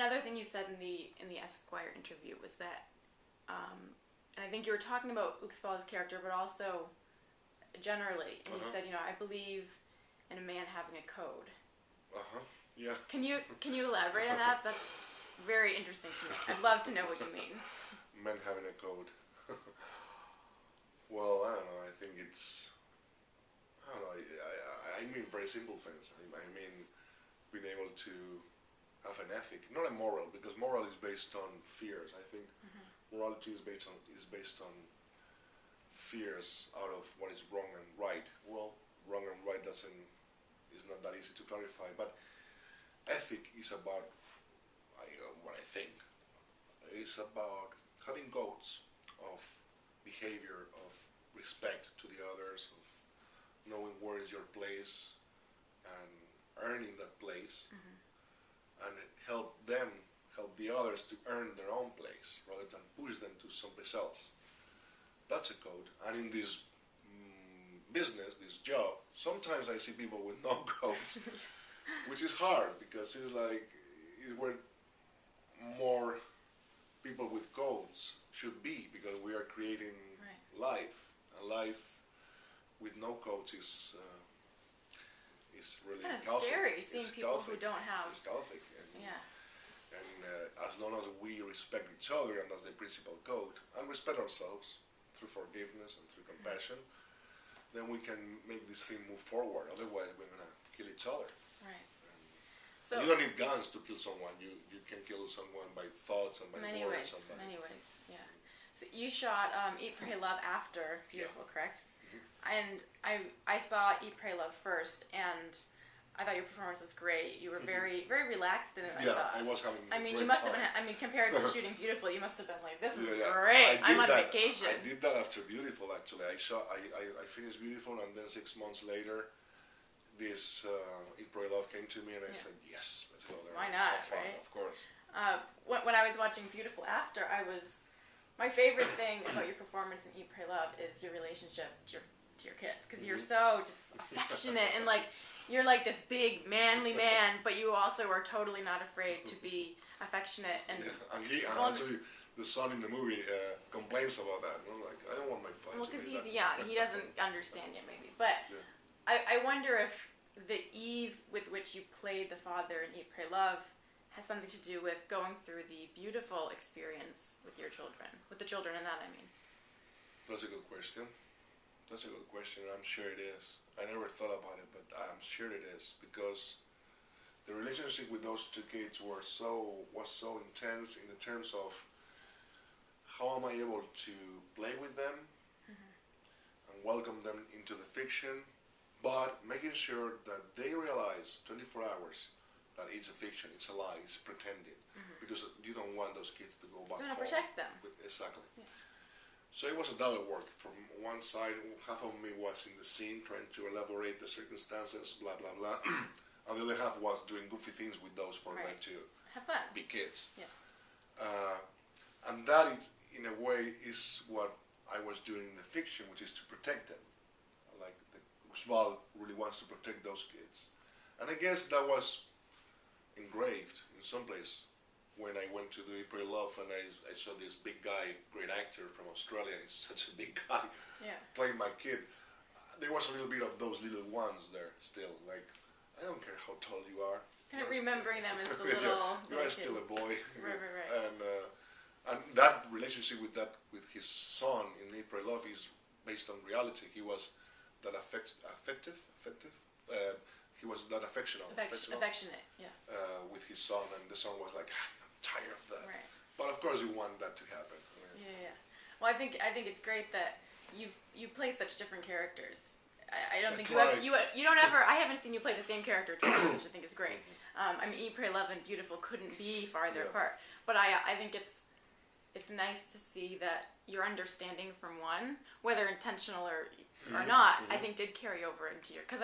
Another thing you said in the Esquire interview was that, and I think you were talking about Uxbal's character, but also generally, and you said, I believe in a man having a code. Yeah. Can you elaborate on that? That's very interesting to me. I'd love to know what you mean. Men having a code. Well, I don't know. I think it's. I don't know. I mean very simple things. I mean being able to have an ethic, not a moral, because moral is based on fears. I think morality is based on fears out of what is wrong and right. Well, wrong and right is not that easy to clarify, but ethic is about, what I think, is about having codes of behavior, of respect to the others, of knowing where is your place and earning that place, and help the others to earn their own place rather than push them to someplace else. That's a code. And in this business, this job, sometimes I see people with no codes, which is hard because it's where more people with codes should be, because we are creating life. A life with no codes is really kind of scary, seeing people who don't have. It's Gothic. And as long as we respect each other, and that's the principal code, and respect ourselves through forgiveness and through compassion, then we can make this thing move forward. Otherwise, we're going to kill each other. Right. So you don't need guns to kill someone. You can kill someone by thoughts and by words. Many ways, yeah. So you shot Eat, Pray, Love after Beautiful, correct? And I saw Eat, Pray, Love first, and I thought your performance was great. You were very, very relaxed in it. I was having a great you must time. have been, compared to shooting Beautiful, you must have been like, this is great. I'm on vacation. I did that after Beautiful, actually. I finished Beautiful, and then 6 months later, this Eat, Pray, Love came to me, and I said, yes, let's go there. Why not, have fun, right? Of course. When I was watching Beautiful after, my favorite thing about your performance in Eat, Pray, Love is your relationship to your kids, because you're so just affectionate and you're like this big manly man, but you also are totally not afraid to be affectionate and actually the son in the movie complains about that. I'm like, I don't want my father to because be he's that. young, he doesn't understand yet maybe, but I wonder if the ease with which you played the father in Eat, Pray, Love has something to do with going through the beautiful experience with your children, with the children in that, I mean. That's a good question. I'm sure it is. I never thought about it, but I'm sure it is, because the relationship with those two kids was so intense in the terms of how am I able to play with them and welcome them into the fiction, but making sure that they realize 24 hours that it's a fiction, it's a lie, it's pretending, because you don't want those kids to go back home. You want to protect them. Exactly. Yeah. So it was a double work. From one side, half of me was in the scene trying to elaborate the circumstances, blah, blah, blah. And the other half was doing goofy things with those for them to have fun. Be kids. Yeah. And that, is, in a way, is what I was doing in the fiction, which is to protect them. Like, Oswald really wants to protect those kids. And I guess that was engraved in some place when I went to do Eat, Pray, Love, and I saw this big guy, great actor from Australia. He's such a big guy playing my kid. There was a little bit of those little ones there still. Like, I don't care how tall you are. Kind of remembering them as the little. You are still a boy. Right. And that relationship with his son in Eat, Pray, Love is based on reality. He was that affective. He was that affectionate. With his son, and the son was like, I'm tired of that. Right. But of course, you want that to happen. Yeah. Well, I think it's great that you play such different characters. I don't think you don't ever. I haven't seen you play the same character twice, which I think is great. I mean, Eat, Pray, Love, and Beautiful couldn't be farther apart. But I think it's nice to see that your understanding from one, whether intentional or not, I think did carry over into your. Because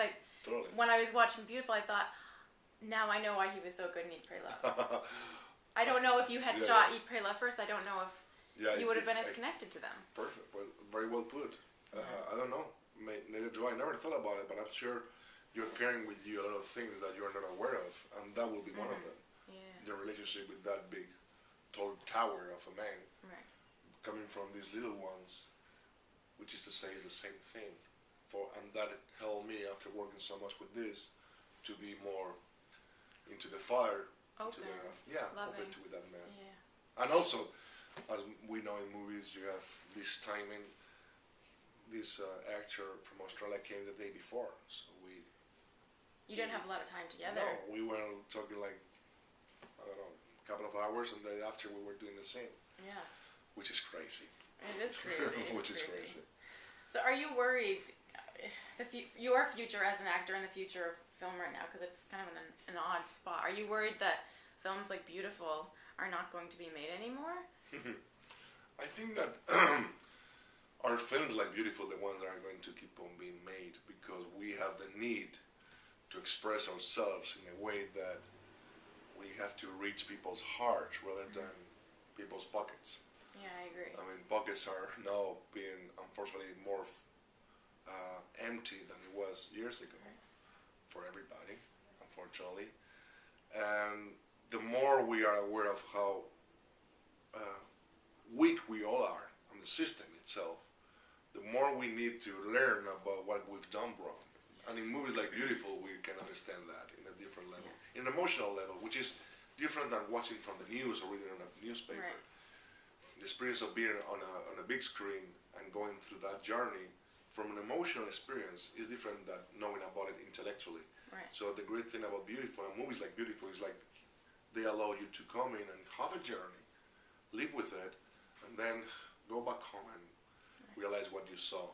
when I was watching Beautiful, I thought, now I know why he was so good in Eat, Pray, Love. I don't know if you had shot Eat, Pray, Love first. I don't know if you would have been as connected to them. Perfect. Well, very well put. I don't know. Neither do I. Never thought about it, but I'm sure you're carrying with you a lot of things that you're not aware of, and that will be one of them. Yeah. the relationship with that big, tall tower of a man, Right. coming from these little ones, which is to say, is the same thing. And that helped me after working so much with this to be more into the fire, Open. open to with that man. Yeah. And also, as we know in movies, you have this timing. This actor from Australia came the day before, so You didn't have a lot of time together. No, we were talking like, I don't know, a couple of hours, and then after we were doing the same. Yeah. Which is crazy. It is crazy. Which is crazy. So are you worried, your future as an actor and the future of film right now, because it's kind of an odd spot, are you worried that films like Beautiful are not going to be made anymore? I think that our films like Beautiful, the ones that are going to keep on being made, because we have the need to express ourselves in a way that we have to reach people's hearts rather than people's pockets. Yeah, I agree. I mean, pockets are now being, unfortunately, more empty than it was years ago for everybody, unfortunately. And the more we are aware of how weak we all are on the system itself, the more we need to learn about what we've done wrong. And in movies like Beautiful, we can understand that in a different level, in an emotional level, which is different than watching from the news or reading on a newspaper. Right. The experience of being on a big screen and going through that journey from an emotional experience is different than knowing about it intellectually. Right. So the great thing about Beautiful and movies like Beautiful is like they allow you to come in and have a journey, live with it, and then go back home and realize what you saw.